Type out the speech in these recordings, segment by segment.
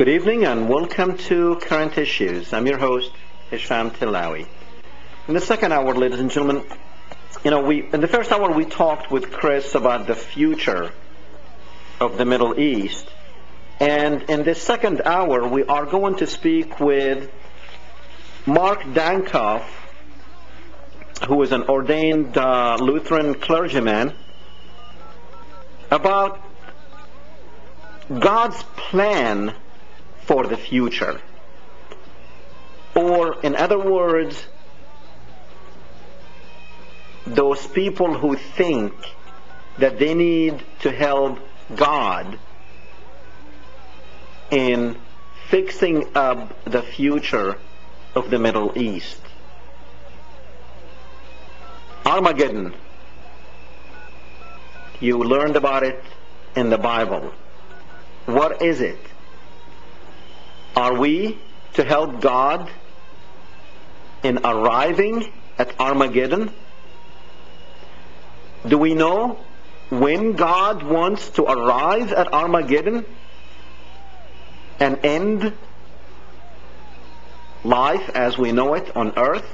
Good evening and welcome to Current Issues. I'm your host, Hesham Tillawi. In the second hour, ladies and gentlemen, in the first hour we talked with Chris about the future of the Middle East. And in this second hour, we are going to speak with Mark Dankof, who is an ordained Lutheran clergyman, about God's plan for the future. Or, in other words, those people who think that they need to help God in fixing up the future of the Middle East. Armageddon. You learned about it in the Bible. What is it? Are we to help God in arriving at Armageddon? Do we know when God wants to arrive at Armageddon and end life as we know it on earth?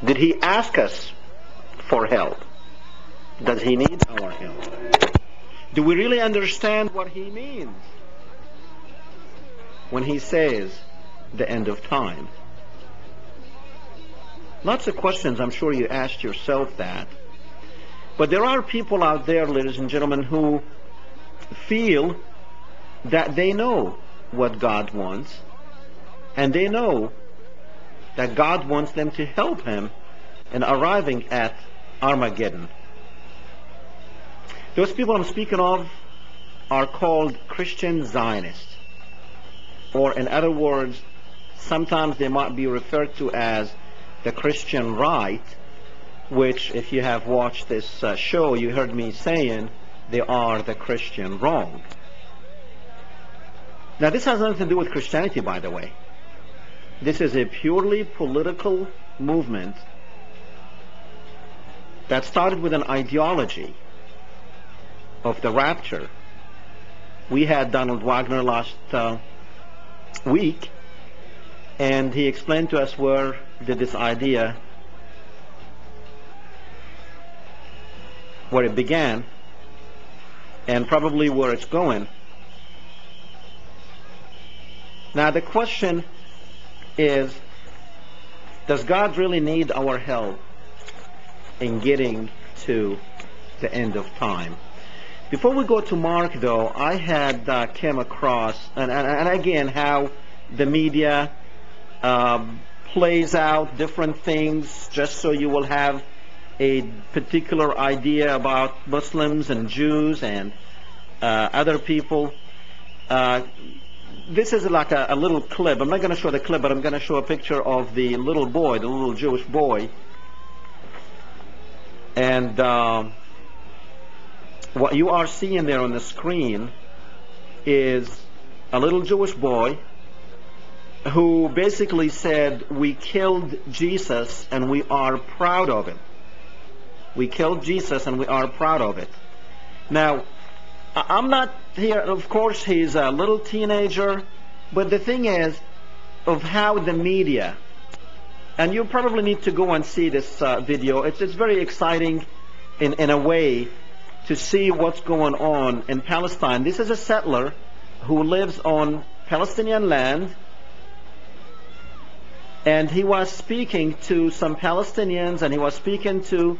Did He ask us for help? Does He need our help? Do we really understand what He means when He says the end of time? Lots of questions, I'm sure you asked yourself that. But there are people out there, ladies and gentlemen, who feel that they know what God wants, and they know that God wants them to help Him in arriving at Armageddon. Those people I'm speaking of are called Christian Zionists. Or in other words, sometimes they might be referred to as the Christian right, which, if you have watched this show, you heard me saying they are the Christian wrong. Now, this has nothing to do with Christianity, by the way. This is a purely political movement that started with an ideology of the rapture. We had Donald Wagner last week, and he explained to us where did this idea, where it began, and probably where it's going. Now the question is, does God really need our help in getting to the end of time? Before we go to Mark, though, I had came across, and again, how the media plays out different things just so you will have a particular idea about Muslims and Jews and other people. This is like a little clip. I'm not going to show the clip, but I'm going to show a picture of the little boy, the little Jewish boy. And what you are seeing there on the screen is a little Jewish boy who basically said, we killed Jesus and we are proud of it. We killed Jesus and we are proud of it. Now, I'm not here, of course he's a little teenager, but the thing is of how the media, and you probably need to go and see this video. It's very exciting in a way to see what's going on in Palestine. This is a settler who lives on Palestinian land, and he was speaking to some Palestinians, and he was speaking to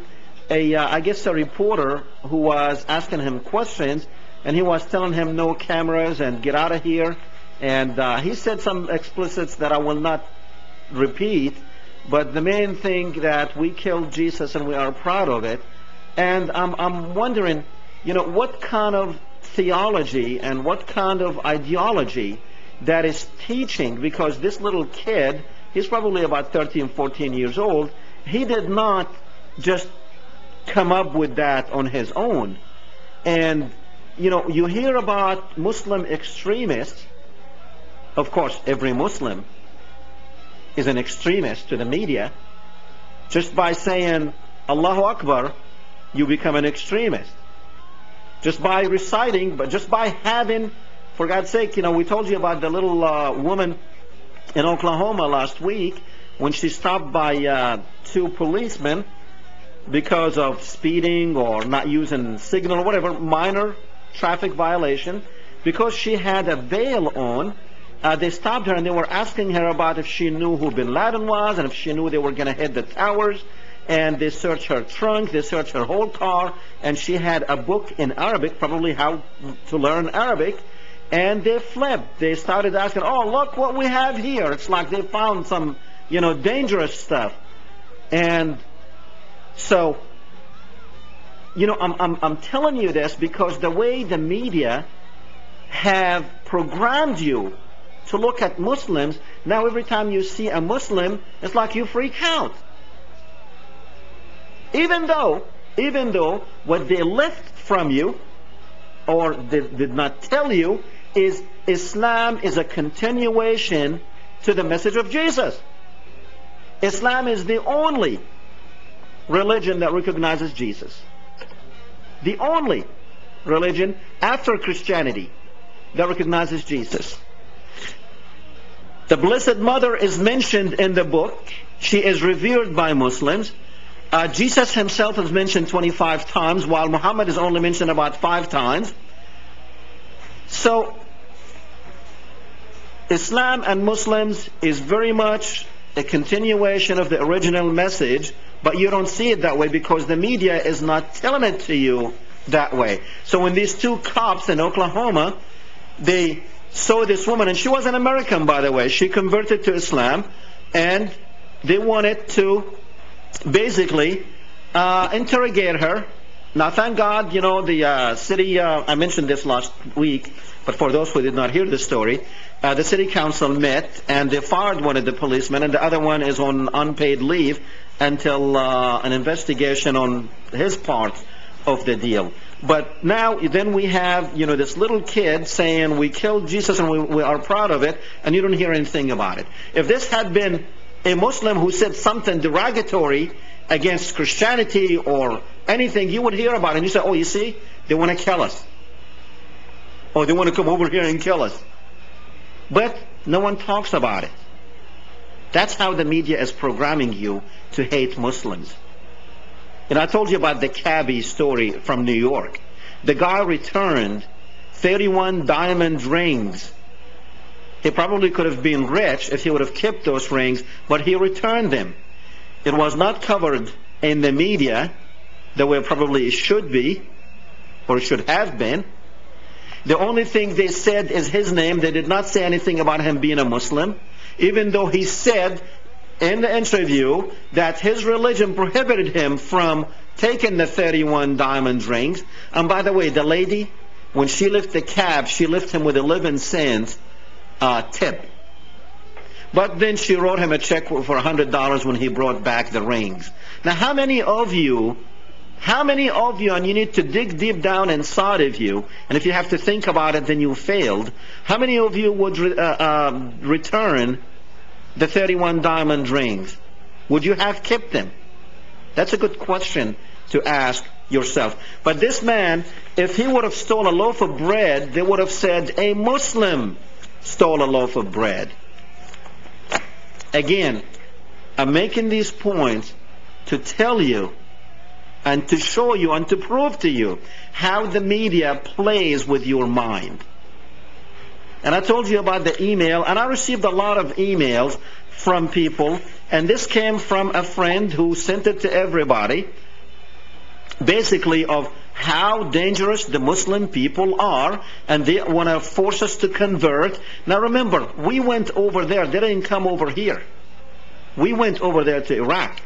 I guess a reporter who was asking him questions, and he was telling him no cameras and get out of here, and he said some explicits that I will not repeat, but the main thing that we killed Jesus and we are proud of it. And I'm wondering, what kind of theology and what kind of ideology that is teaching, because this little kid, he's probably about 13, 14 years old, he did not just come up with that on his own. And, you hear about Muslim extremists. Of course, every Muslim is an extremist to the media. Just by saying Allahu Akbar, you become an extremist. Just by reciting, but just by having For God's sake, we told you about the little woman in Oklahoma last week when she stopped by two policemen because of speeding or not using signal or whatever, minor traffic violation. Because she had a veil on, they stopped her and they were asking her about if she knew who bin Laden was and if she knew they were going to hit the towers. And they searched her trunk, they searched her whole car, and she had a book in Arabic, probably how to learn Arabic. And they flipped. They started asking, oh, look what we have here. It's like they found some, dangerous stuff. And so, I'm telling you this because the way the media have programmed you to look at Muslims, now every time you see a Muslim, it's like you freak out. Even though what they left from you, or they did not tell you, is Islam is a continuation to the message of Jesus. Islam is the only religion that recognizes Jesus. The only religion after Christianity that recognizes Jesus. The Blessed Mother is mentioned in the book. She is revered by Muslims. Jesus himself is mentioned 25 times, while Muhammad is only mentioned about 5 times. So, Islam and Muslims is very much a continuation of the original message, but you don't see it that way because the media is not telling it to you that way. So when these two cops in Oklahoma, they saw this woman, and she was an American, by the way. She converted to Islam, and they wanted to basically interrogate her. Now, thank God, the city, I mentioned this last week, but for those who did not hear the story, the city council met and they fired one of the policemen, and the other one is on unpaid leave until an investigation on his part of the deal. But now, then we have, this little kid saying, we killed Jesus and we are proud of it, and you don't hear anything about it. If this had been a Muslim who said something derogatory against Christianity or anything, you would hear about it. And you say, oh, you see, they want to kill us. Or they want to come over here and kill us. But no one talks about it. That's how the media is programming you to hate Muslims. And I told you about the cabbie story from New York. The guy returned 31 diamond rings. He probably could have been rich if he would have kept those rings, but he returned them. It was not covered in the media the way probably it should be, or it should have been. The only thing they said is his name. They did not say anything about him being a Muslim, even though he said in the interview that his religion prohibited him from taking the 31 diamond rings. And by the way, the lady, when she left the cab, she left him with 11 cents tip. But then she wrote him a check for $100 when he brought back the rings. Now, how many of you, and you need to dig deep down inside of you, and if you have to think about it, then you failed. How many of you would return the 31 diamond rings? Would you have kept them? That's a good question to ask yourself. But this man, if he would have stolen a loaf of bread, they would have said a Muslim stole a loaf of bread. Again, I'm making these points to tell you and to show you and to prove to you how the media plays with your mind. And I told you about the email, and I received a lot of emails from people, and this came from a friend who sent it to everybody, basically of how dangerous the Muslim people are, and they want to force us to convert. Now remember, we went over there. They didn't come over here. We went over there to Iraq.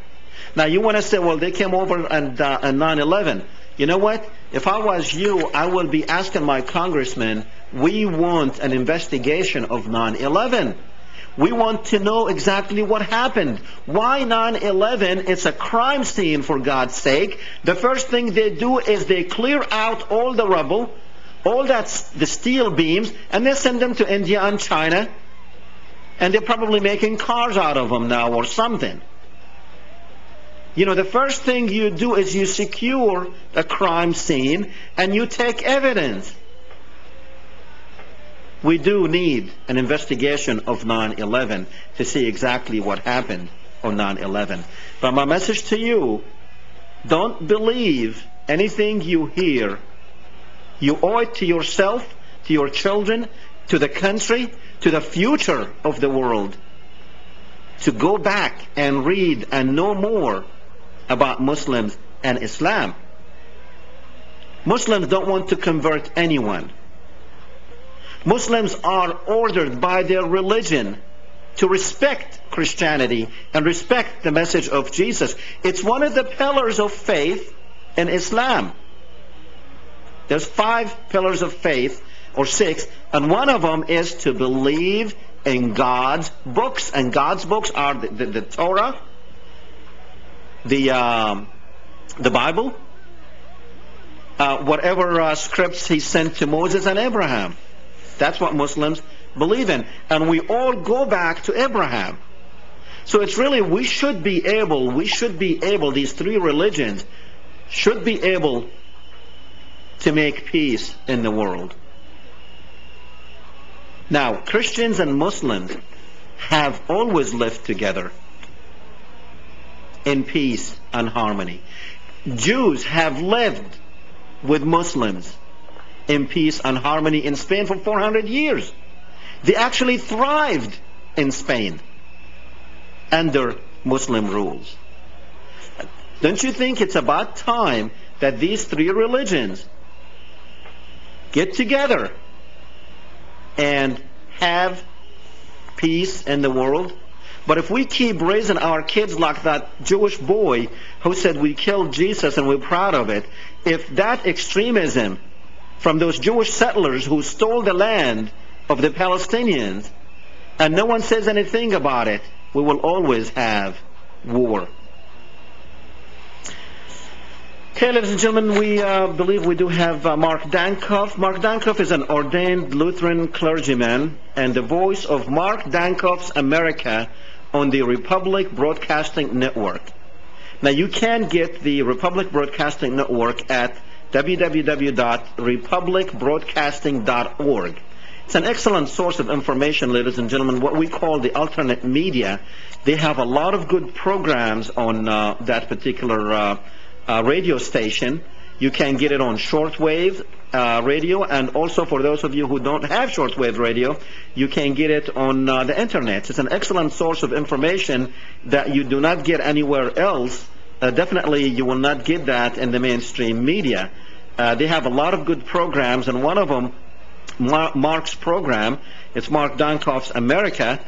Now you want to say, well, they came over and 9/11. You know what? If I was you, I will be asking my congressman, we want an investigation of 9/11. We want to know exactly what happened. Why 9/11? It's a crime scene, for God's sake. The first thing they do is they clear out all the rubble, all the steel beams, and they send them to India and China. And they're probably making cars out of them now or something. The first thing you do is you secure a crime scene and you take evidence. We do need an investigation of 9/11 to see exactly what happened on 9/11. But my message to you, don't believe anything you hear. You owe it to yourself, to your children, to the country, to the future of the world, to go back and read and know more about Muslims and Islam. Muslims don't want to convert anyone. Muslims are ordered by their religion to respect Christianity and respect the message of Jesus. It's one of the pillars of faith in Islam. There's 5 pillars of faith, or 6, and one of them is to believe in God's books. And God's books are the Torah, the Bible, whatever scripts he sent to Moses and Abraham. That's what Muslims believe in. And we all go back to Abraham. So it's really, we should be able, these 3 religions should be able to make peace in the world. Now, Christians and Muslims have always lived together in peace and harmony. Jews have lived with Muslims in peace and harmony in Spain for 400 years. They actually thrived in Spain under Muslim rules. Don't you think it's about time that these 3 religions get together and have peace in the world? But if we keep raising our kids like that Jewish boy who said we killed Jesus and we're proud of it, if that extremism from those Jewish settlers who stole the land of the Palestinians and no one says anything about it, we will always have war. Okay, ladies and gentlemen, we believe we do have Mark Dankof. Mark Dankof is an ordained Lutheran clergyman and the voice of Mark Dankof's America on the Republic Broadcasting Network. Now, you can get the Republic Broadcasting Network at www.republicbroadcasting.org. It's an excellent source of information, ladies and gentlemen, what we call the alternate media. They have a lot of good programs on that particular radio station. You can get it on shortwave radio, and also for those of you who don't have shortwave radio, you can get it on the internet. It's an excellent source of information that you do not get anywhere else. Definitely you will not get that in the mainstream media. They have a lot of good programs, and one of them, Mark's program, it's Mark Dankof's America.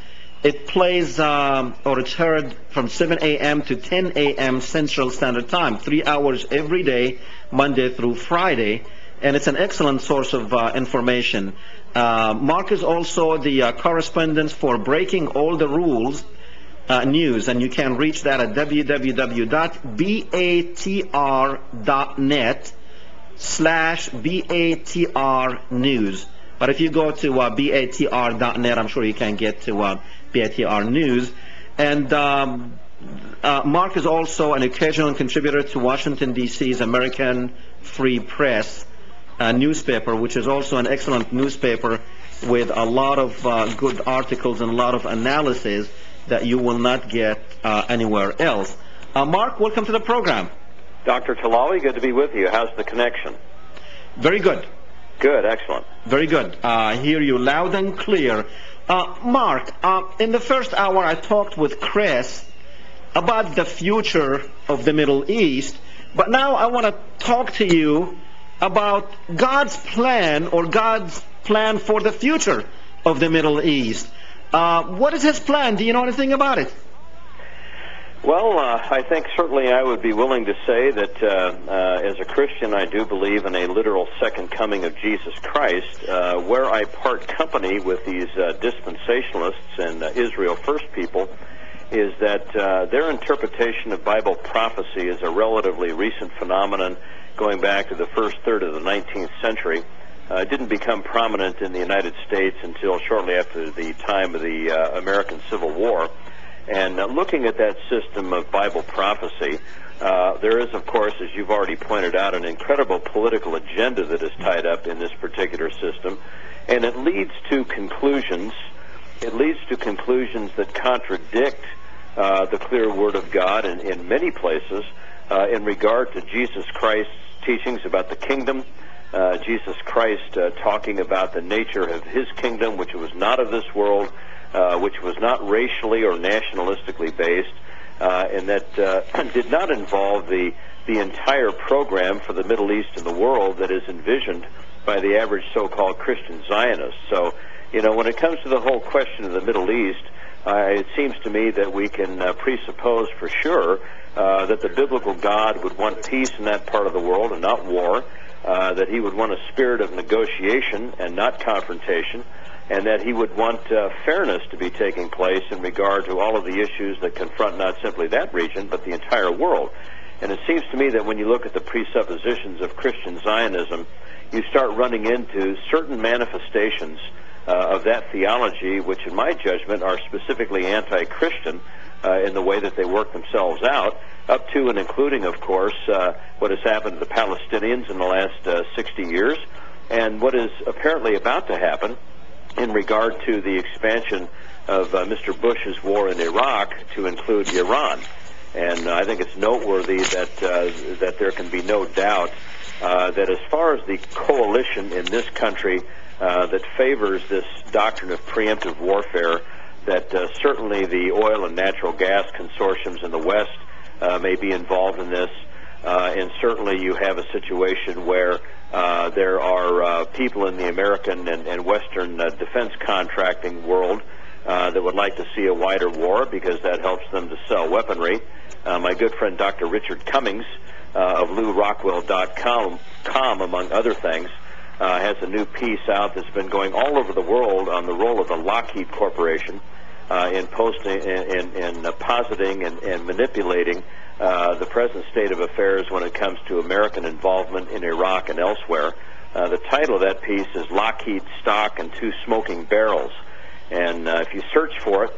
It plays, or it's heard from 7 a.m. to 10 a.m. Central Standard Time, 3 hours every day, Monday through Friday, and it's an excellent source of information. Mark is also the correspondent for Breaking All the Rules News, and you can reach that at www.batr.net/BATR News. But if you go to batr.net, I'm sure you can get to BATR News. And Mark is also an occasional contributor to Washington, D.C.'s American Free Press newspaper, which is also an excellent newspaper with a lot of good articles and a lot of analysis that you will not get anywhere else. Mark, welcome to the program. Dr. Tillawi, good to be with you. How's the connection? Very good. Good, excellent. Very good. I hear you loud and clear. Mark, in the first hour I talked with Chris about the future of the Middle East, but now I want to talk to you about God's plan, or God's plan for the future of the Middle East. What is His plan? Do you know anything about it? Well, I think certainly I would be willing to say that as a Christian, I do believe in a literal second coming of Jesus Christ. Where I part company with these dispensationalists and Israel First people is that their interpretation of Bible prophecy is a relatively recent phenomenon going back to the first third of the 19th century. It didn't become prominent in the United States until shortly after the time of the American Civil War. And looking at that system of Bible prophecy, there is, of course, as you've already pointed out, an incredible political agenda that is tied up in this particular system. and it leads to conclusions. It leads to conclusions that contradict the clear Word of God in many places in regard to Jesus Christ's teachings about the kingdom, Jesus Christ talking about the nature of His kingdom, which was not of this world, which was not racially or nationalistically based, and that did not involve the entire program for the Middle East and the world that is envisioned by the average so-called Christian Zionist. So, when it comes to the whole question of the Middle East, it seems to me that we can presuppose for sure that the biblical God would want peace in that part of the world and not war, that He would want a spirit of negotiation and not confrontation, and that He would want fairness to be taking place in regard to all of the issues that confront not simply that region, but the entire world. And it seems to me that when you look at the presuppositions of Christian Zionism, you start running into certain manifestations of that theology, which in my judgment are specifically anti-Christian in the way that they work themselves out, up to and including, of course, what has happened to the Palestinians in the last 60 years, and what is apparently about to happen in regard to the expansion of Mr. Bush's war in Iraq to include Iran. And I think it's noteworthy that there can be no doubt that as far as the coalition in this country that favors this doctrine of preemptive warfare, that certainly the oil and natural gas consortiums in the West may be involved in this, and certainly you have a situation where there are people in the American and Western defense contracting world that would like to see a wider war because that helps them to sell weaponry. My good friend Dr. Richard Cummings of LouRockwell.com, among other things, has a new piece out that's been going all over the world on the role of the Lockheed Corporation in positing and manipulating the present state of affairs when it comes to American involvement in Iraq and elsewhere. The title of that piece is Lockheed Stock and Two Smoking Barrels. And if you search for it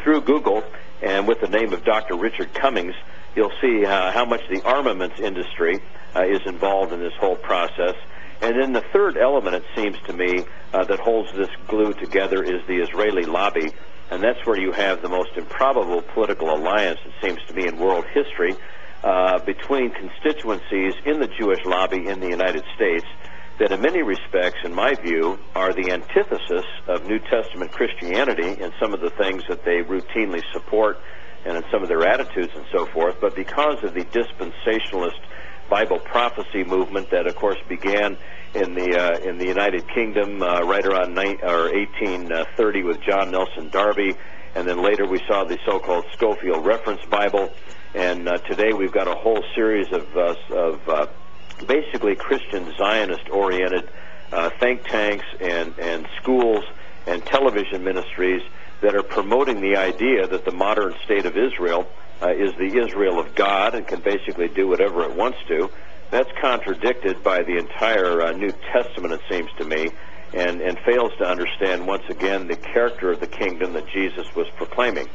through Google and with the name of Dr. Richard Cummings, you'll see how much the armaments industry is involved in this whole process. And then the third element, it seems to me, that holds this glue together is the Israeli lobby. And that's where you have the most improbable political alliance, it seems to me, in world history between constituencies in the Jewish lobby in the United States that in many respects, in my view, are the antithesis of New Testament Christianity in some of the things that they routinely support and in some of their attitudes and so forth. But because of the dispensationalist Bible prophecy movement that, of course, began in the United Kingdom right around 1830 with John Nelson Darby, and then later we saw the so-called Scofield Reference Bible, and today we've got a whole series of basically Christian Zionist-oriented think tanks and schools and television ministries that are promoting the idea that the modern state of Israel is the Israel of God and can basically do whatever it wants to. That's contradicted by the entire New Testament, it seems to me, and fails to understand, once again, the character of the kingdom that Jesus was proclaiming.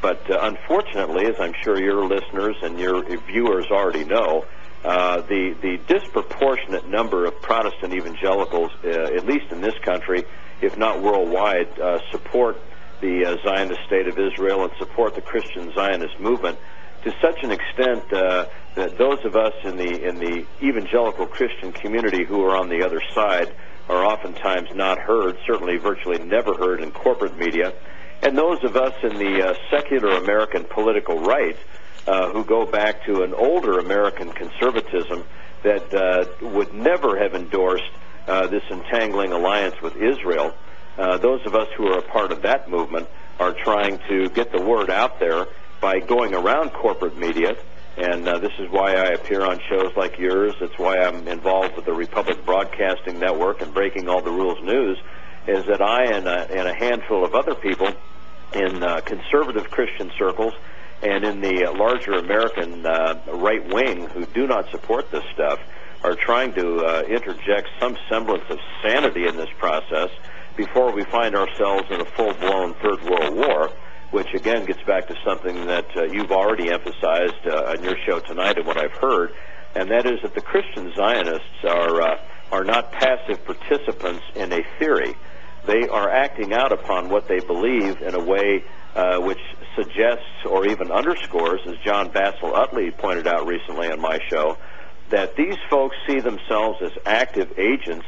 But unfortunately, as I'm sure your listeners and your viewers already know, the disproportionate number of Protestant evangelicals, at least in this country, if not worldwide, support the Zionist state of Israel and support the Christian Zionist movement to such an extent that those of us in the evangelical Christian community who are on the other side are oftentimes not heard, certainly virtually never heard in corporate media, and those of us in the secular American political right who go back to an older American conservatism that would never have endorsed this entangling alliance with Israel. Those of us who are a part of that movement are trying to get the word out there by going around corporate media, and this is why I appear on shows like yours. It's why I'm involved with the Republic Broadcasting Network and Breaking All the Rules News, is that I and a handful of other people in conservative Christian circles and in the larger American right wing who do not support this stuff are trying to interject some semblance of sanity in this process before we find ourselves in a full-blown Third World War, which again gets back to something that you've already emphasized on your show tonight and what I've heard, and that is that the Christian Zionists are are not passive participants in a theory. They are acting out upon what they believe in a way which suggests or even underscores, as John Bassel Utley pointed out recently on my show, that these folks see themselves as active agents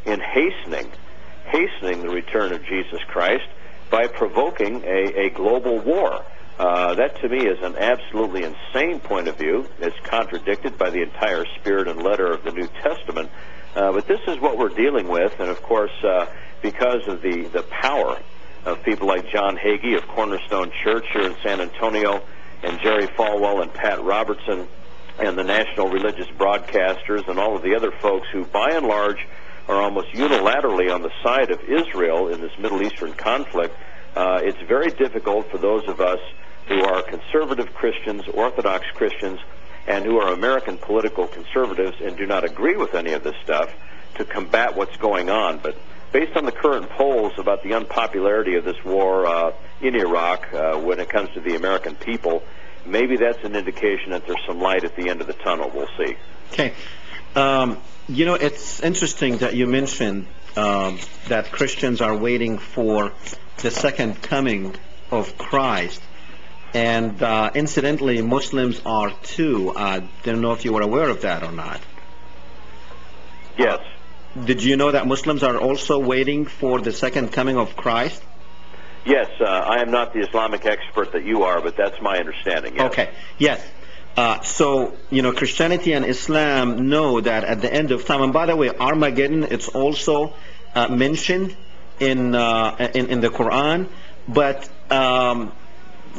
in hastening the return of Jesus Christ by provoking a global war. That to me is an absolutely insane point of view. It's contradicted by the entire spirit and letter of the New Testament. But this is what we're dealing with, and of course, because of the power of people like John Hagee of Cornerstone Church here in San Antonio, and Jerry Falwell and Pat Robertson, and the national religious broadcasters, and all of the other folks who, by and large, are almost unilaterally on the side of Israel in this Middle Eastern conflict, it's very difficult for those of us who are conservative Christians, Orthodox Christians, and who are American political conservatives and do not agree with any of this stuff to combat what's going on. But based on the current polls about the unpopularity of this war in Iraq when it comes to the American people, maybe that's an indication that there's some light at the end of the tunnel. We'll see. Okay. You know, it's interesting that you mentioned that Christians are waiting for the second coming of Christ. And incidentally, Muslims are too. I don't know if you were aware of that or not. Yes. Did you know that Muslims are also waiting for the second coming of Christ? Yes, I am not the Islamic expert that you are, but that's my understanding. Yes. Okay, yes. So, you know, Christianity and Islam know that at the end of time, and by the way, Armageddon, it's also mentioned in the Quran, but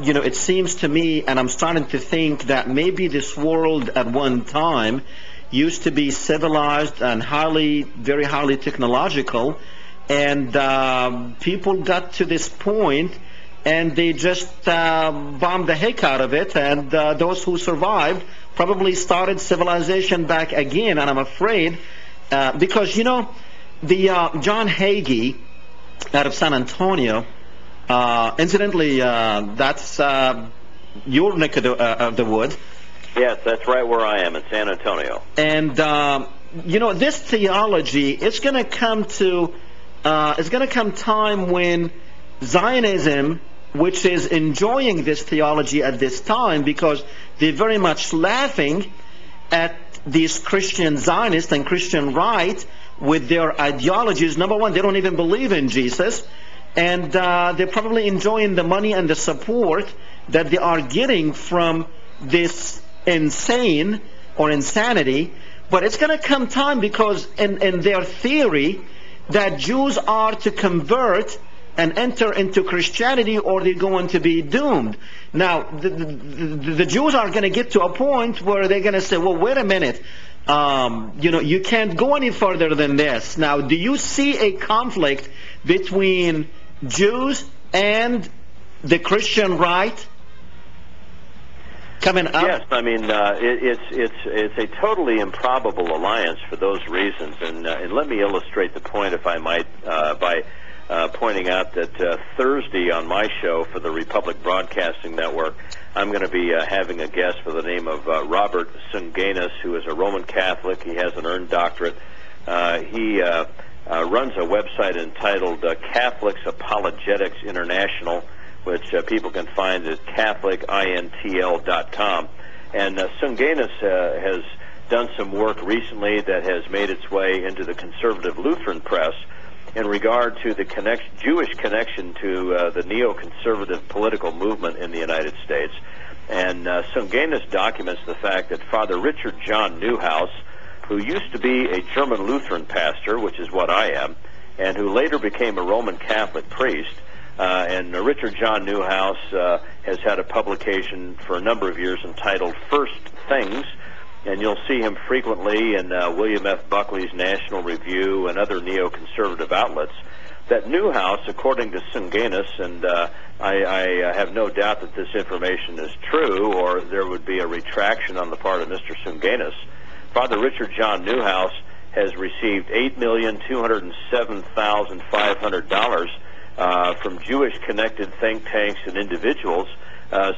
you know, it seems to me, and I'm starting to think that maybe this world at one time used to be civilized and very highly technological, and people got to this point and they just bombed the heck out of it, and those who survived probably started civilization back again. And I'm afraid because, you know, the John Hagee out of San Antonio, incidentally, that's your neck of the wood. Yes, that's right where I am, in San Antonio. And you know, this theology, it's going to come time when Zionism, which is enjoying this theology at this time because they're very much laughing at these Christian Zionists and Christian right with their ideologies. Number one, they don't even believe in Jesus, and they're probably enjoying the money and the support that they are getting from this insane or insanity. But it's going to come time because in their theory that Jews are to convert and enter into Christianity or they're going to be doomed. Now, the Jews are going to get to a point where they're going to say, well, wait a minute, you know, you can't go any further than this. Now, do you see a conflict between Jews and the Christian right coming up? Yes, I mean, it's a totally improbable alliance for those reasons. And let me illustrate the point, if I might, by pointing out that Thursday on my show for the Republic Broadcasting Network, I'm going to be having a guest by the name of Robert Sunganis, who is a Roman Catholic. He has an earned doctorate. He runs a website entitled Catholics Apologetics International, which people can find at CatholicINTL.com. And Sunganis has done some work recently that has made its way into the conservative Lutheran press in regard to the Jewish connection to the neoconservative political movement in the United States. And Sunganis documents the fact that Father Richard John Neuhaus, who used to be a German Lutheran pastor, which is what I am, and who later became a Roman Catholic priest, and Richard John Neuhaus has had a publication for a number of years entitled First Things, and you'll see him frequently in William F. Buckley's National Review and other neoconservative outlets. That Neuhaus, according to Sunganis, and I have no doubt that this information is true, or there would be a retraction on the part of Mr. Sunganis, Father Richard John Neuhaus has received $8,207,500 from Jewish-connected think tanks and individuals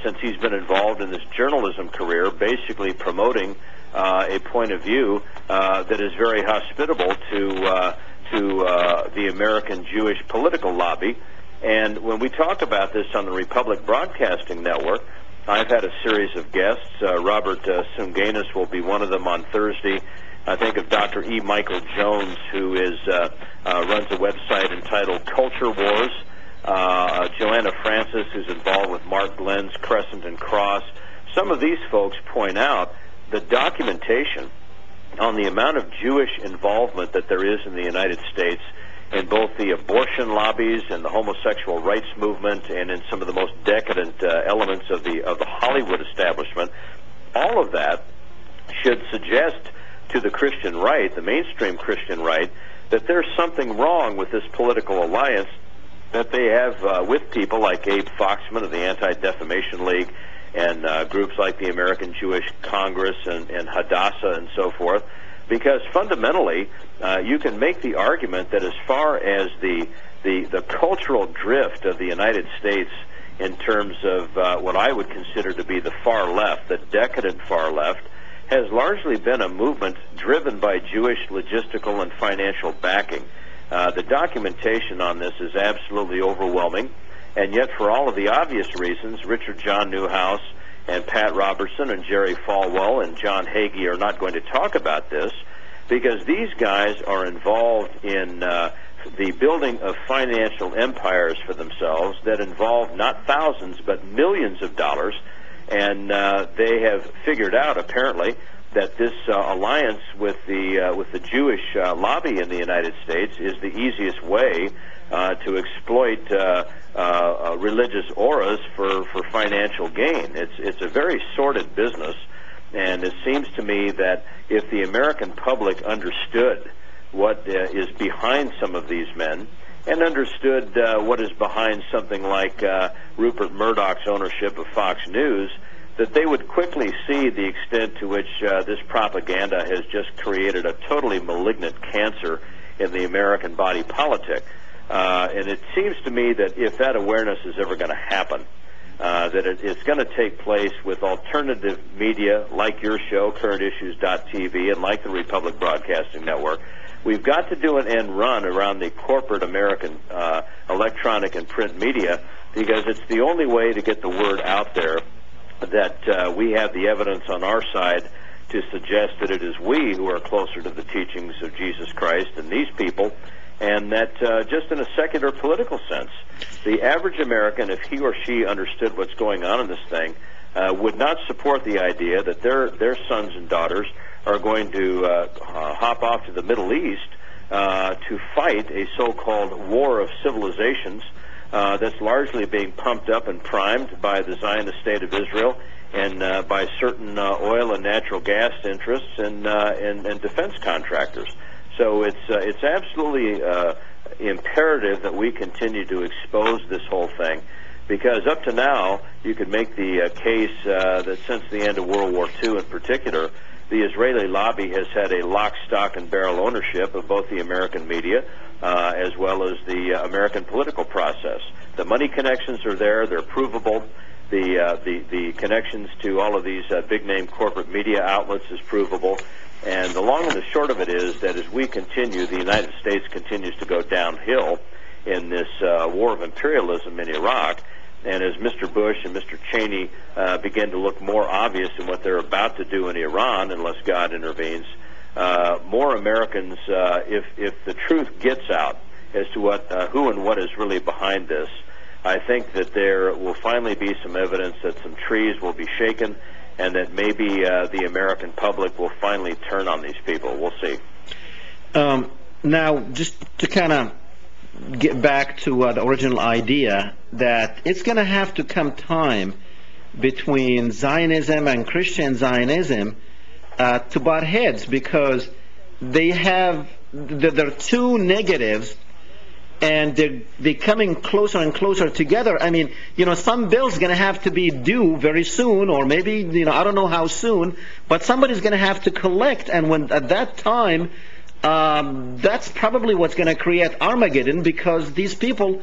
since he's been involved in this journalism career, basically promoting a point of view that is very hospitable to the American Jewish political lobby. And when we talk about this on the Republic Broadcasting Network, I've had a series of guests. Robert Sunganis will be one of them on Thursday. I think of Dr. E. Michael Jones, who runs a website entitled Culture Wars. Joanna Francis, who's involved with Mark Glenn's Crescent and Cross. Some of these folks point out the documentation on the amount of Jewish involvement that there is in the United States in both the abortion lobbies and the homosexual rights movement and in some of the most decadent elements of the Hollywood establishment. All of that should suggest to the Christian right, the mainstream Christian right, that there's something wrong with this political alliance that they have with people like Abe Foxman of the Anti-Defamation League and groups like the American Jewish Congress and Hadassah and so forth, because fundamentally you can make the argument that as far as the cultural drift of the United States in terms of what I would consider to be the far left, the decadent far left, has largely been a movement driven by Jewish logistical and financial backing. The documentation on this is absolutely overwhelming, and yet for all of the obvious reasons, Richard John Newhouse and Pat Robertson and Jerry Falwell and John Hagee are not going to talk about this, because these guys are involved in the building of financial empires for themselves that involve not thousands but millions of dollars, and they have figured out apparently that this alliance with the Jewish lobby in the United States is the easiest way to exploit religious auras for financial gain. It's a very sordid business, and it seems to me that if the American public understood what is behind some of these men and understood what is behind something like Rupert Murdoch's ownership of Fox News, that they would quickly see the extent to which this propaganda has just created a totally malignant cancer in the American body politic. And it seems to me that if that awareness is ever going to happen, that it's going to take place with alternative media like your show, CurrentIssues.tv, and like the Republic Broadcasting Network. We've got to do an end run around the corporate American electronic and print media, because it's the only way to get the word out there that we have the evidence on our side to suggest that it is we who are closer to the teachings of Jesus Christ than these people, and that just in a secular political sense, the average American, if he or she understood what's going on in this thing, would not support the idea that their sons and daughters are going to hop off to the Middle East to fight a so-called war of civilizations that's largely being pumped up and primed by the Zionist State of Israel and by certain oil and natural gas interests and defense contractors. So it's absolutely imperative that we continue to expose this whole thing, because up to now you could make the case that since the end of World War II in particular, the Israeli lobby has had a lock, stock, and barrel ownership of both the American media as well as the American political process. The money connections are there; they're provable. The connections to all of these big-name corporate media outlets is provable. And the long and the short of it is that as we continue, the United States continues to go downhill in this war of imperialism in Iraq. And as Mr. Bush and Mr. Cheney begin to look more obvious in what they're about to do in Iran, unless God intervenes, more Americans, if the truth gets out as to who and what is really behind this, I think that there will finally be some evidence that some trees will be shaken, and that maybe the American public will finally turn on these people. We'll see. Now, just to kind of get back to the original idea, that it's going to have to come time between Zionism and Christian Zionism to butt heads, because there are two negatives, and they're coming closer and closer together. I mean, some bill's going to have to be due very soon, or maybe, I don't know how soon, but somebody's going to have to collect, and at that time, that's probably what's going to create Armageddon, because these people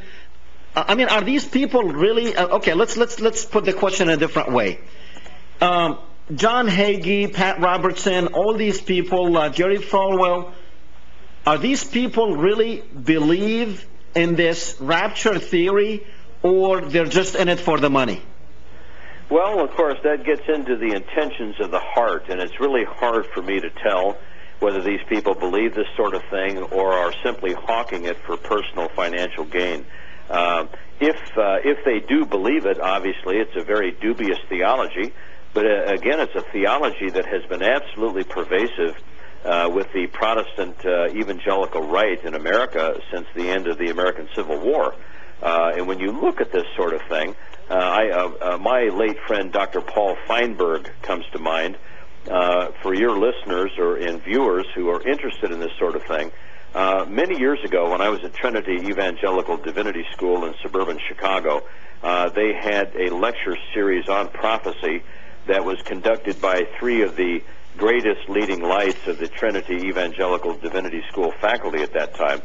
I mean, are these people really okay? Let's put the question in a different way. John Hagee, Pat Robertson, all these people, Jerry Falwell, are these people really believe in this rapture theory, or they're just in it for the money? Well, of course, that gets into the intentions of the heart, and it's really hard for me to tell whether these people believe this sort of thing or are simply hawking it for personal financial gain. If they do believe it, obviously, it's a very dubious theology. But again, it's a theology that has been absolutely pervasive with the Protestant evangelical right in America since the end of the American Civil War. And when you look at this sort of thing, my late friend Dr. Paul Feinberg comes to mind. For your listeners and viewers who are interested in this sort of thing, many years ago when I was at Trinity Evangelical Divinity School in suburban Chicago, they had a lecture series on prophecy that was conducted by three of the greatest leading lights of the Trinity Evangelical Divinity School faculty at that time.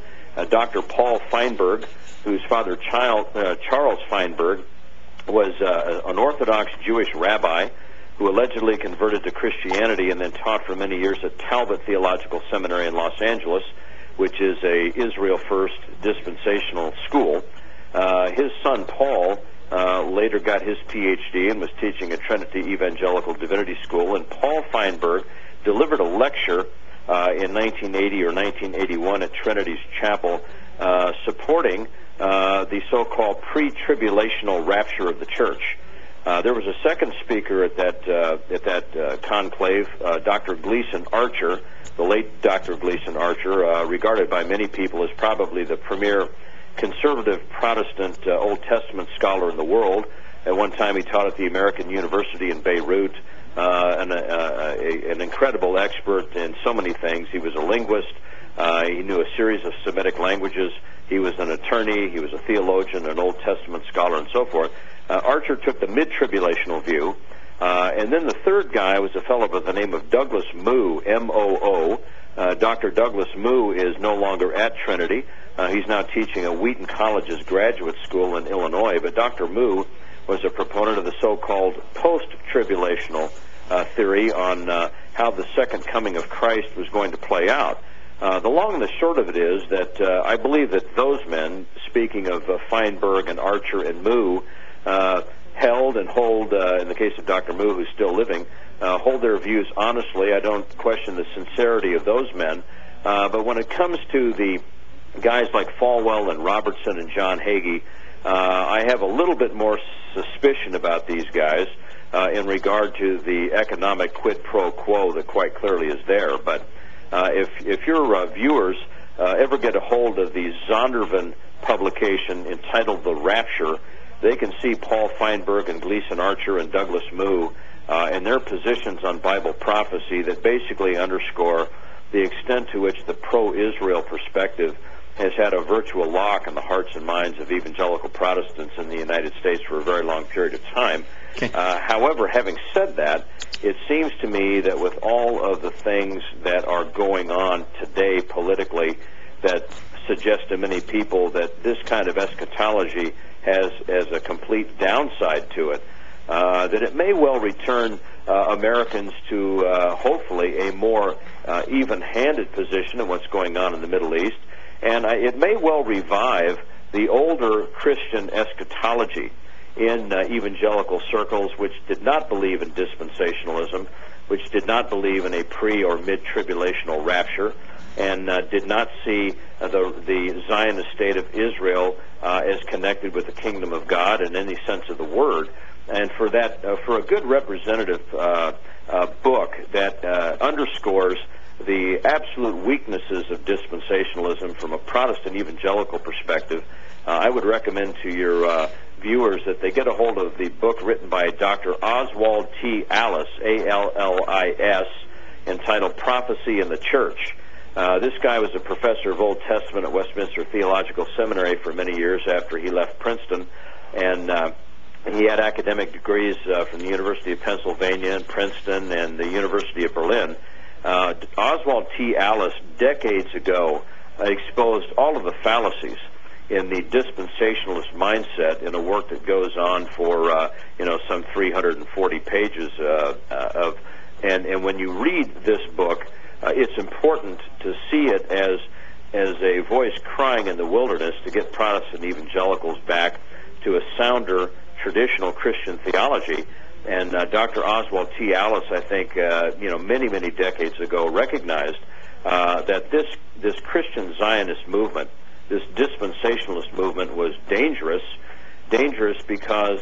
Dr. Paul Feinberg, whose father Charles Feinberg was an Orthodox Jewish rabbi who allegedly converted to Christianity and then taught for many years at Talbot Theological Seminary in Los Angeles, which is a Israel First dispensational school. His son Paul later got his Ph.D. and was teaching at Trinity Evangelical Divinity School, and Paul Feinberg delivered a lecture in 1980 or 1981 at Trinity's chapel supporting the so-called pre-tribulational rapture of the church. There was a second speaker at that conclave, Dr. Gleason Archer, the late Dr. Gleason Archer, regarded by many people as probably the premier conservative Protestant Old Testament scholar in the world. At one time he taught at the American University in Beirut, an incredible expert in so many things. He was a linguist. He knew a series of Semitic languages. He was an attorney. He was a theologian, an Old Testament scholar, and so forth. Archer took the mid-tribulational view. And then the third guy was a fellow by the name of Douglas Moo, M-O-O. Dr. Douglas Moo is no longer at Trinity. He's now teaching at Wheaton College's graduate school in Illinois. But Dr. Moo was a proponent of the so-called post-tribulational theory on how the second coming of Christ was going to play out. The long and the short of it is that I believe that those men, speaking of Feinberg and Archer and Moo, held and hold, in the case of Dr. Moo, who's still living, hold their views honestly. I don't question the sincerity of those men. But when it comes to the guys like Falwell and Robertson and John Hagee, I have a little bit more suspicion about these guys in regard to the economic quid pro quo that quite clearly is there. But if your viewers ever get a hold of the Zondervan publication entitled The Rapture, they can see Paul Feinberg and Gleason Archer and Douglas Moo and their positions on Bible prophecy that basically underscore the extent to which the pro-Israel perspective has had a virtual lock on the hearts and minds of evangelical Protestants in the United States for a very long period of time. Okay. However, having said that, it seems to me that with all of the things that are going on today politically that suggest to many people that this kind of eschatology has as a complete downside to it, that it may well return Americans to hopefully a more even-handed position in what's going on in the Middle East, and it may well revive the older Christian eschatology in evangelical circles which did not believe in dispensationalism, which did not believe in a pre- or mid-tribulational rapture, and did not see the Zionist state of Israel as connected with the kingdom of God in any sense of the word. And for that, for a good representative book that underscores the absolute weaknesses of dispensationalism from a Protestant evangelical perspective, I would recommend to your viewers that they get a hold of the book written by Dr. Oswald T. Allis, A-L-L-I-S, entitled Prophecy in the Church. This guy was a professor of Old Testament at Westminster Theological Seminary for many years after he left Princeton, and he had academic degrees from the University of Pennsylvania and Princeton and the University of Berlin. Oswald T. Allis, decades ago, exposed all of the fallacies in the dispensationalist mindset in a work that goes on for some 340 pages and when you read this book, it's important to see it as a voice crying in the wilderness to get Protestant evangelicals back to a sounder traditional Christian theology. And Dr. Oswald T. Allis, I think, many, many decades ago, recognized that this Christian Zionist movement, this dispensationalist movement, was dangerous because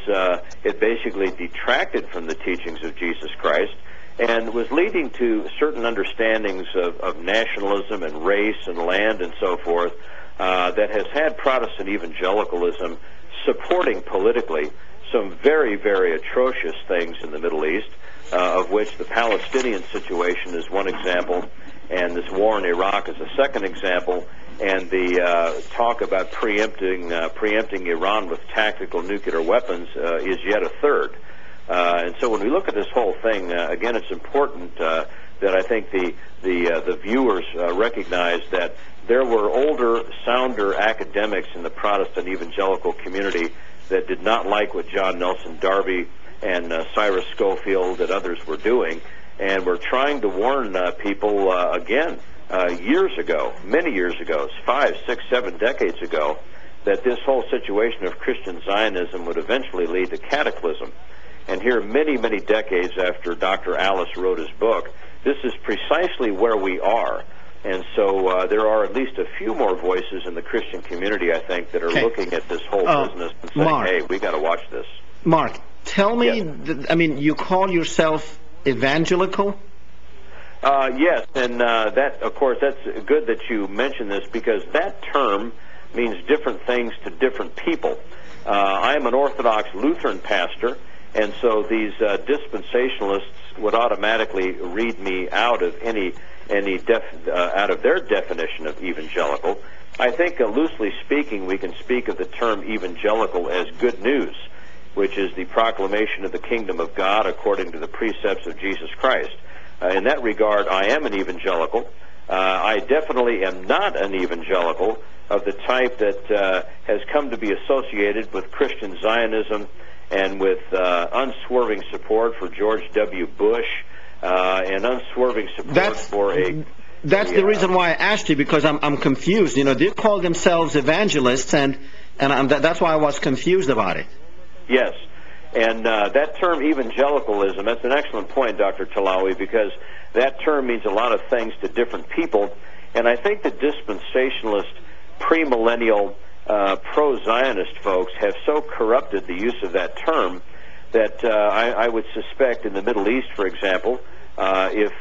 it basically detracted from the teachings of Jesus Christ and was leading to certain understandings of nationalism and race and land and so forth that has had Protestant evangelicalism supporting politically some very, very atrocious things in the Middle East, of which the Palestinian situation is one example, and this war in Iraq is a second example, and the talk about preempting Iran with tactical nuclear weapons is yet a third. And so when we look at this whole thing, again, it's important that I think the viewers recognize that there were older, sounder academics in the Protestant evangelical community that did not like what John Nelson Darby and Cyrus Schofield and others were doing, and were trying to warn people again years ago, many years ago, 5, 6, 7 decades ago, that this whole situation of Christian Zionism would eventually lead to cataclysm. And here, many, many decades after Dr. Allis wrote his book, this is precisely where we are. And so there are at least a few more voices in the Christian community, I think, that are looking at this whole business and saying, Mark, hey, we got to watch this. Mark, tell me, you call yourself evangelical? Yes, and that, of course, that's good that you mention this, because that term means different things to different people. I am an Orthodox Lutheran pastor, and so these dispensationalists would automatically read me out of out of their definition of evangelical. I think, loosely speaking, we can speak of the term evangelical as good news, which is the proclamation of the kingdom of God according to the precepts of Jesus Christ. In that regard, I am an evangelical. I definitely am not an evangelical of the type that has come to be associated with Christian Zionism and with unswerving support for George W. Bush and unswerving support for a... That's the reason why I asked you, because I'm confused. They call themselves evangelists, and that's why I was confused about it. Yes, and that term evangelicalism, that's an excellent point, Dr. Tillawi, because that term means a lot of things to different people, and I think the dispensationalist, premillennial, pro-Zionist folks have so corrupted the use of that term that I would suspect in the Middle East, for example, if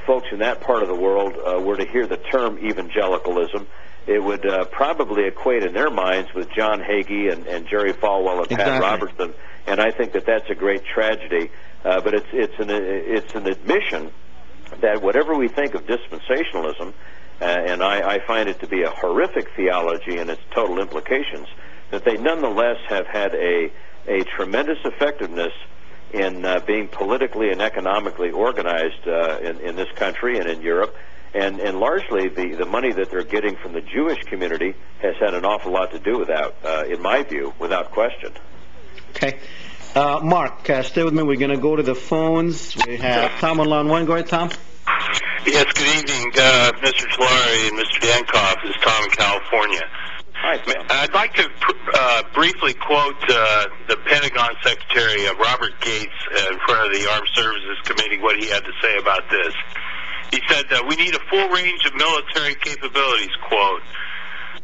folks in that part of the world were to hear the term evangelicalism, it would probably equate in their minds with John Hagee and Jerry Falwell and Pat Robertson, and I think that that's a great tragedy. But it's an admission that whatever we think of dispensationalism, and I find it to be a horrific theology in its total implications, that they nonetheless have had a tremendous effectiveness in being politically and economically organized in this country and in Europe. And largely the money that they're getting from the Jewish community has had an awful lot to do with that, in my view, without question. Okay. Mark, stay with me. We're going to go to the phones. We have Tom on line 1. Go ahead, Tom. Yes, good evening, Mr. Tillawi and Mr. Dankof. This is Tom in California. Hi, Tom. I'd like to briefly quote the Pentagon Secretary Robert Gates in front of the Armed Services Committee, what he had to say about this. He said that we need a full range of military capabilities, quote,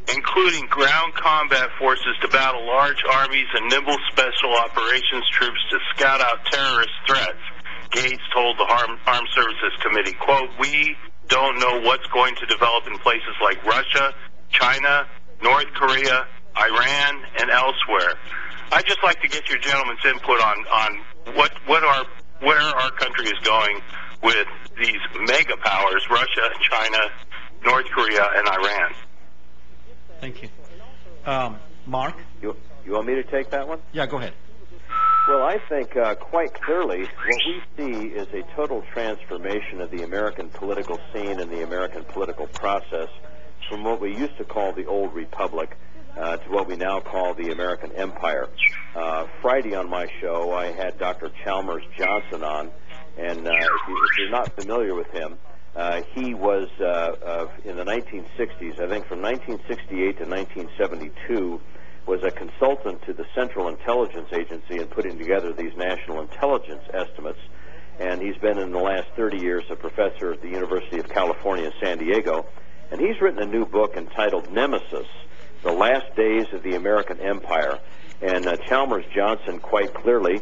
including ground combat forces to battle large armies and nimble special operations troops to scout out terrorist threats. Gates told the Armed Services Committee, quote, we don't know what's going to develop in places like Russia, China, North Korea, Iran, and elsewhere. I'd just like to get your gentleman's input on where our country is going with these mega powers, Russia, China, North Korea, and Iran. Thank you. Mark? You want me to take that one? Yeah, go ahead. Well, I think quite clearly what we see is a total transformation of the American political scene and the American political process from what we used to call the old republic to what we now call the American Empire. Friday on my show, I had Dr. Chalmers Johnson on, and if you're not familiar with him, he was in the 1960s, I think from 1968 to 1972, was a consultant to the Central Intelligence Agency in putting together these national intelligence estimates. And he's been in the last 30 years a professor at the University of California, San Diego. And he's written a new book entitled Nemesis, The Last Days of the American Empire. And Chalmers Johnson quite clearly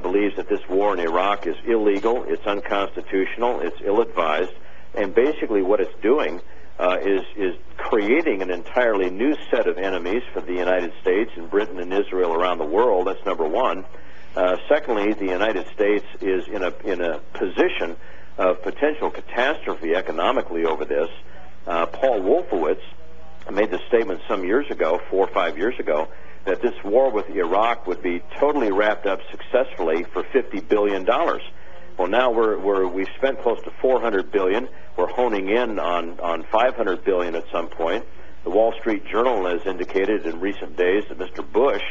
believes that this war in Iraq is illegal, it's unconstitutional, it's ill-advised, and basically what it's doing is creating an entirely new set of enemies for the United States and Britain and Israel around the world. That's number one. Secondly, the United States is in a position of potential catastrophe economically over this. Paul Wolfowitz made the statement some years ago, 4 or 5 years ago, that this war with Iraq would be totally wrapped up successfully for $50 billion. Well, now we've spent close to $400 billion. We're honing in on $500 billion at some point. The Wall Street Journal has indicated in recent days that Mr. Bush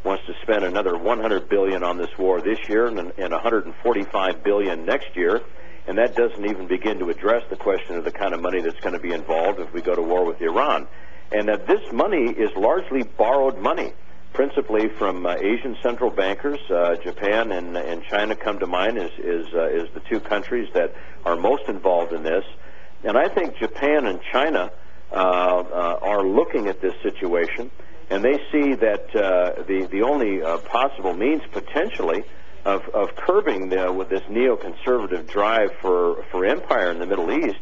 wants to spend another $100 billion on this war this year and $145 billion next year. And that doesn't even begin to address the question of the kind of money that's going to be involved if we go to war with Iran. And that this money is largely borrowed money, principally from Asian central bankers. Japan and China come to mind as the two countries that are most involved in this. And I think Japan and China are looking at this situation, and they see that the only possible means potentially of curbing with this neoconservative drive for empire in the Middle East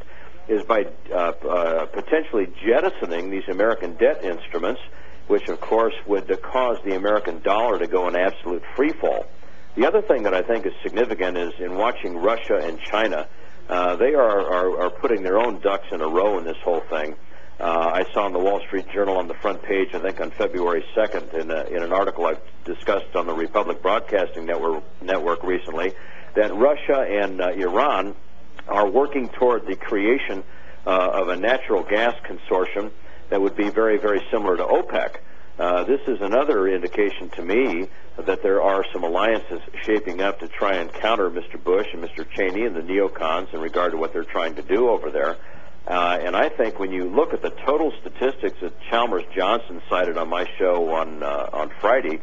is by potentially jettisoning these American debt instruments, which of course would cause the American dollar to go in absolute free fall. The other thing that I think is significant is in watching Russia and China, they are putting their own ducks in a row in this whole thing. I saw in the Wall Street Journal on the front page, I think on February 2nd, in an article I discussed on the Republic Broadcasting Network recently, that Russia and Iran are working toward the creation of a natural gas consortium that would be very, very similar to OPEC. This is another indication to me that there are some alliances shaping up to try and counter Mr. Bush and Mr. Cheney and the neocons in regard to what they're trying to do over there. And I think when you look at the total statistics that Chalmers Johnson cited on my show on Friday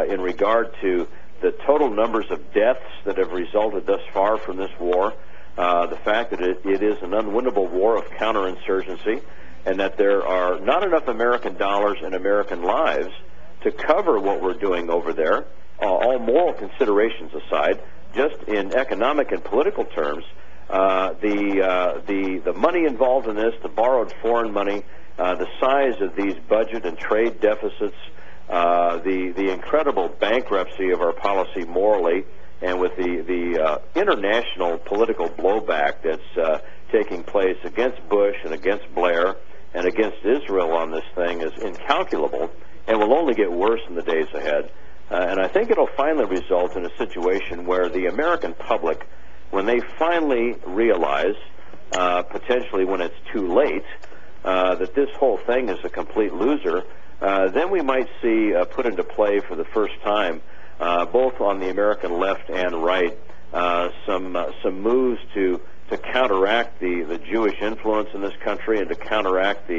in regard to the total numbers of deaths that have resulted thus far from this war, the fact that it is an unwinnable war of counterinsurgency, and that there are not enough American dollars and American lives to cover what we're doing over there, all moral considerations aside, just in economic and political terms, the money involved in this, the borrowed foreign money, the size of these budget and trade deficits, the incredible bankruptcy of our policy morally, and with the international political blowback that's taking place against Bush and against Blair and against Israel on this thing is incalculable and will only get worse in the days ahead. And I think it'll finally result in a situation where the American public, when they finally realize, potentially when it's too late, that this whole thing is a complete loser, then we might see put into play for the first time, both on the American left and right, some moves to counteract the Jewish influence in this country and to counteract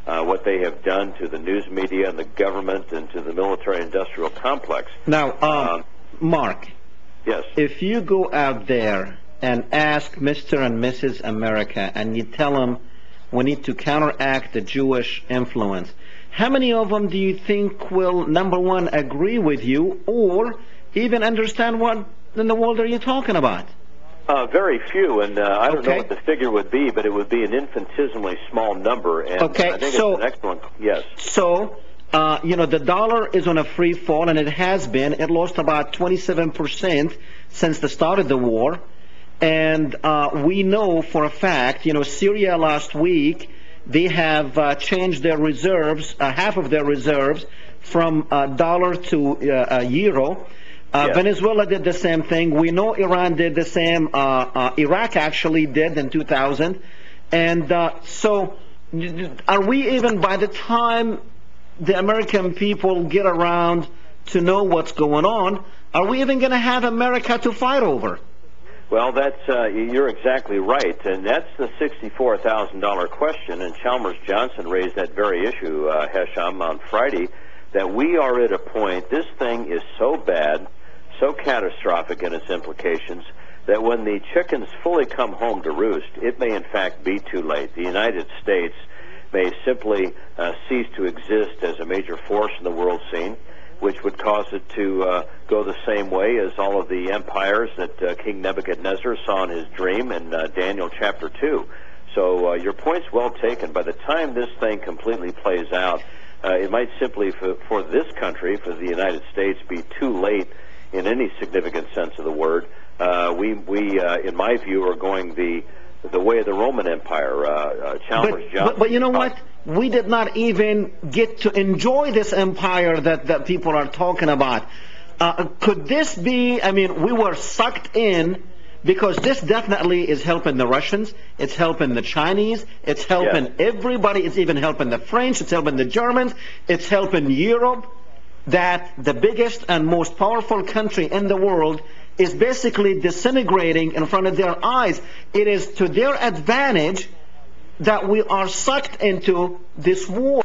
what they have done to the news media and the government and to the military-industrial complex. Now, Mark. Yes. If you go out there and ask Mr. and Mrs. America and you tell them we need to counteract the Jewish influence, how many of them do you think will, number one, agree with you or even understand what in the world are you talking about? Very few, and I don't know what the figure would be, but it would be an infinitesimally small number, and I think it's an excellent, yes. So, the dollar is on a free fall, and it has been. It lost about 27% since the start of the war, and we know for a fact, Syria last week, they have changed their reserves, half of their reserves, from dollar to euro. Venezuela did the same thing. We know Iran did the same. Iraq actually did in 2000. And so are we even, by the time the American people get around to know what's going on, are we even going to have America to fight over? Well, you're exactly right, and that's the $64,000 question, and Chalmers Johnson raised that very issue, Hesham, on Friday, that we are at a point, this thing is so bad, so catastrophic in its implications, that when the chickens fully come home to roost, it may in fact be too late. The United States may simply cease to exist as a major force in the world scene, which would cause it to go the same way as all of the empires that King Nebuchadnezzar saw in his dream in Daniel chapter 2. So your point's well taken. By the time this thing completely plays out, it might simply, for this country, for the United States, be too late in any significant sense of the word. We in my view, are going the way of the Roman Empire. Chalmers Johnson. But you know what? We did not even get to enjoy this empire that people are talking about. Could this be, I mean, we were sucked in, because this definitely is helping the Russians, it's helping the Chinese, it's helping everybody, it's even helping the French, it's helping the Germans, it's helping Europe, that the biggest and most powerful country in the world is basically disintegrating in front of their eyes. It is to their advantage that we are sucked into this war.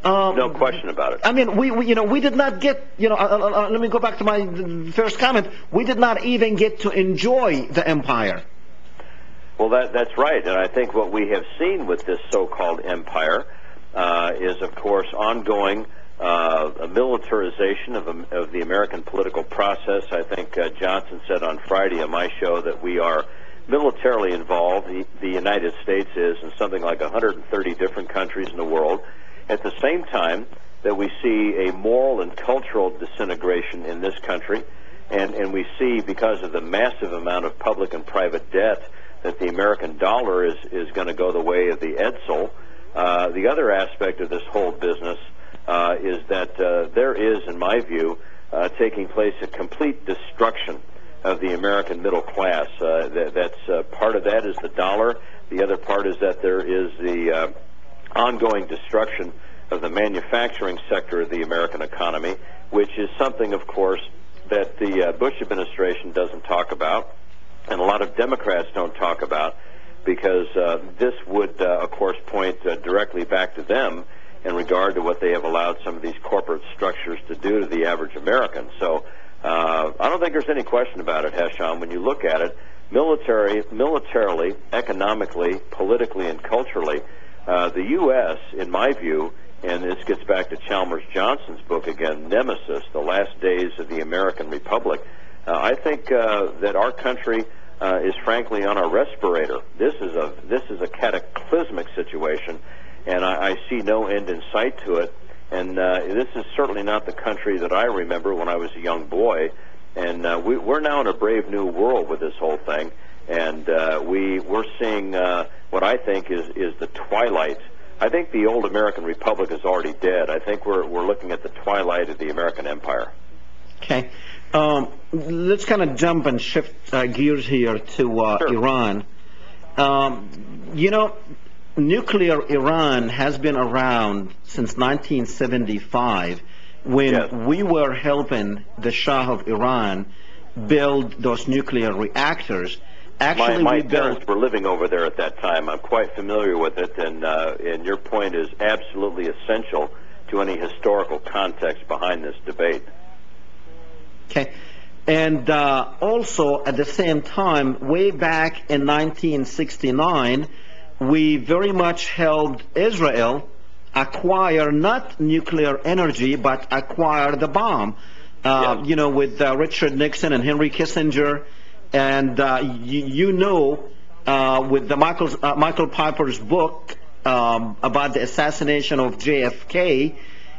No question about it. I mean, we did not get, let me go back to my first comment. We did not even get to enjoy the empire. Well, that's right. And I think what we have seen with this so-called empire is, of course, ongoing a militarization of the American political process. I think Johnson said on Friday on my show that we are militarily involved. The United States is in something like 130 different countries in the world. At the same time that we see a moral and cultural disintegration in this country, and we see, because of the massive amount of public and private debt, that the American dollar is going to go the way of the Edsel. The other aspect of this whole business is that there is, in my view, taking place a complete destruction of the American middle class. That's part of that is the dollar. The other part is that there is the ongoing destruction of the manufacturing sector of the American economy, which is something, of course, that the Bush administration doesn't talk about, and a lot of Democrats don't talk about, because this would, of course, point directly back to them in regard to what they have allowed some of these corporate structures to do to the average American. So I don't think there's any question about it, Hesham. When you look at it, militarily, economically, politically, and culturally, the U.S., in my view, and this gets back to Chalmers Johnson's book again, Nemesis, The Last Days of the American Republic, I think that our country is frankly on a respirator. This is a cataclysmic situation, and I see no end in sight to it. And this is certainly not the country that I remember when I was a young boy. And we're now in a brave new world with this whole thing. And we're seeing what I think is the twilight. I think the old American Republic is already dead. I think we're looking at the twilight of the American Empire. Okay. Let's kind of jump and shift gears here to Sure. Iran. Nuclear Iran has been around since 1975, when we were helping the Shah of Iran build those nuclear reactors. Actually, my parents were living over there at that time. I'm quite familiar with it, and your point is absolutely essential to any historical context behind this debate. Okay. And also, at the same time, way back in 1969, we very much helped Israel acquire not nuclear energy, but acquire the bomb. With Richard Nixon and Henry Kissinger, and with the Michael Piper's book about the assassination of JFK,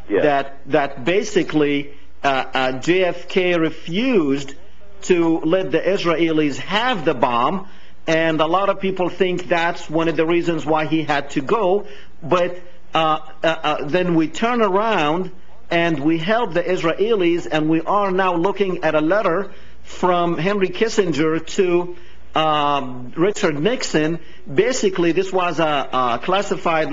that basically JFK refused to let the Israelis have the bomb. And a lot of people think that's one of the reasons why he had to go. But then we turn around and we help the Israelis, and we are now looking at a letter from Henry Kissinger to Richard Nixon. Basically, this was a classified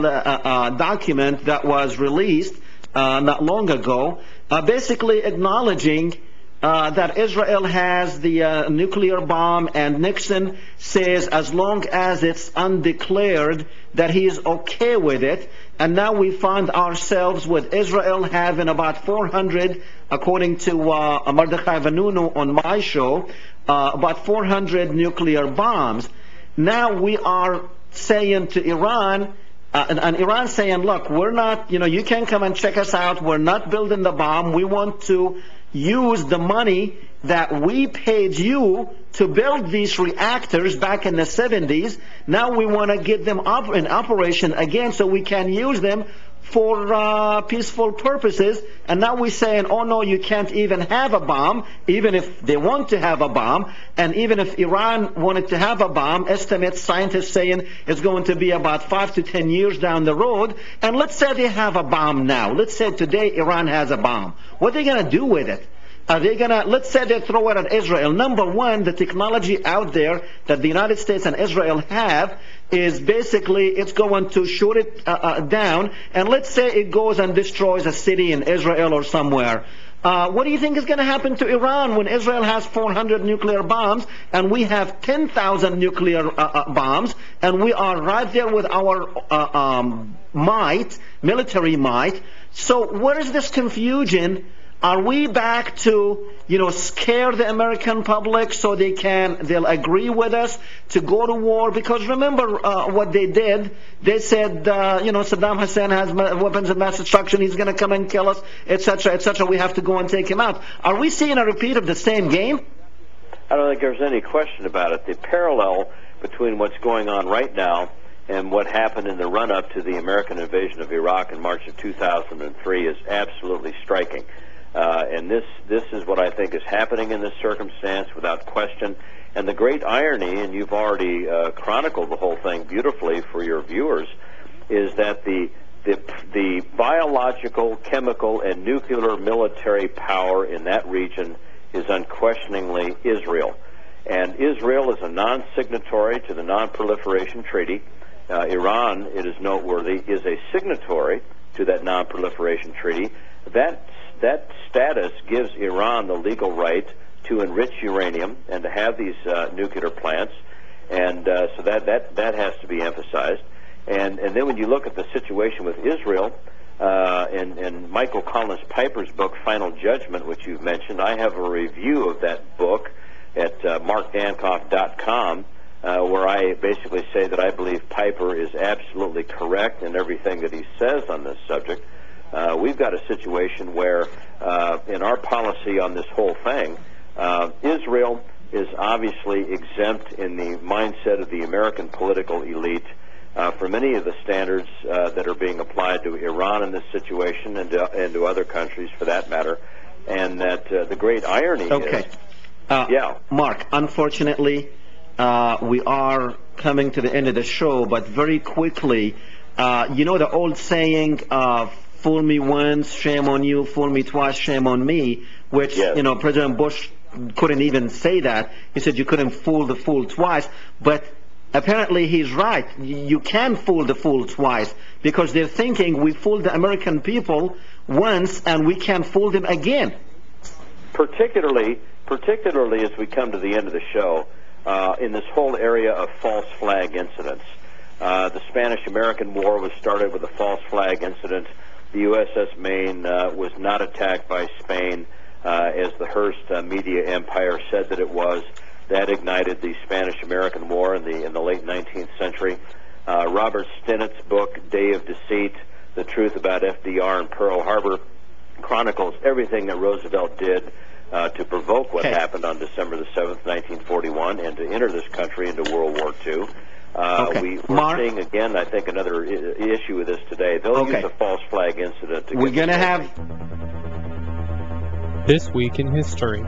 document that was released not long ago, basically acknowledging that Israel has the nuclear bomb, and Nixon says as long as it's undeclared that he is okay with it. And now we find ourselves with Israel having about 400, according to Mordechai Vanunu on my show, about 400 nuclear bombs. Now we are saying to Iran, and Iran saying, look, we're not, you can't come and check us out. We're not building the bomb. We want to use the money that we paid you to build these reactors back in the 70s. Now we want to get them up in operation again so we can use them for peaceful purposes. And now we're saying, oh no, you can't even have a bomb, even if they want to have a bomb. And even if Iran wanted to have a bomb, estimates, scientists saying it's going to be about 5 to 10 years down the road. And let's say they have a bomb now. Let's say today Iran has a bomb. What are they going to do with it? Are they going to, let's say they throw it at Israel. Number one, the technology out there that the United States and Israel have is basically it's going to shoot it down. And let's say it goes and destroys a city in Israel or somewhere. What do you think is going to happen to Iran when Israel has 400 nuclear bombs and we have 10,000 nuclear bombs, and we are right there with our might, military might? So where is this confusion? Are we back to, scare the American public so they'll agree with us to go to war? Because remember what they did. They said, Saddam Hussein has weapons of mass destruction. He's going to come and kill us, etc., etc. We have to go and take him out. Are we seeing a repeat of the same game? I don't think there's any question about it. The parallel between what's going on right now and what happened in the run-up to the American invasion of Iraq in March of 2003 is absolutely striking. And this is what I think is happening in this circumstance, without question. And the great irony, and you've already chronicled the whole thing beautifully for your viewers, is that the biological, chemical, and nuclear military power in that region is unquestioningly Israel. And Israel is a non-signatory to the Non-Proliferation Treaty. Iran, it is noteworthy, is a signatory to that Non-Proliferation Treaty. That status gives Iran the legal right to enrich uranium and to have these nuclear plants, and so that has to be emphasized. And then when you look at the situation with Israel, and Michael Collins Piper's book, Final Judgment, which you've mentioned, I have a review of that book at markdankof.com, where I basically say that I believe Piper is absolutely correct in everything that he says on this subject. We've got a situation where, in our policy on this whole thing, Israel is obviously exempt in the mindset of the American political elite for many of the standards that are being applied to Iran in this situation and to other countries for that matter. And that the great irony is... Mark, unfortunately, we are coming to the end of the show, but very quickly, the old saying, fool me once, shame on you, fool me twice, shame on me, which, President Bush couldn't even say that. He said you couldn't fool the fool twice, but apparently he's right. You can fool the fool twice, because they're thinking we fooled the American people once and we can fool them again. Particularly as we come to the end of the show, in this whole area of false flag incidents. The Spanish-American War was started with a false flag incident. The USS Maine was not attacked by Spain, as the Hearst media empire said that it was. That ignited the Spanish-American War in the late 19th century. Robert Stinnett's book, Day of Deceit, The Truth About FDR and Pearl Harbor, chronicles everything that Roosevelt did to provoke what happened on December the 7th, 1941, and to enter this country into World War II. We're seeing again, I think, another issue with this today. They'll use a false flag incident to We're going to have This Week in History.